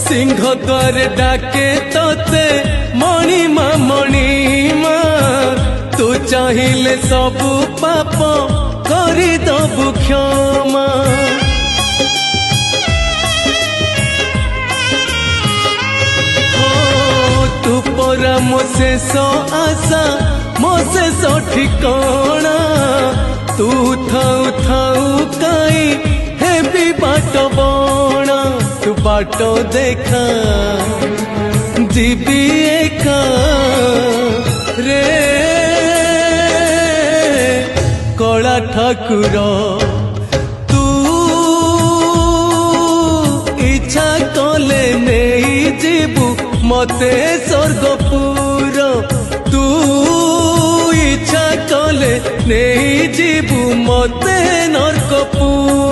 सिंह द्वार डाके तोते मणिमा मणिमा तू चाहिए सबु पाप करी दबु क्षमा तू परा मो शेष आशा मो शेष ठिकाना तू थाऊ थाऊ काई हेबी बाट बणा तू बाट देखा जीवी एका रे कला ठाकुर तू इच्छा कले नहीं जीवु मते स्वर्गपुर तू इच्छा कले नहीं जीवु मते नरकपुर।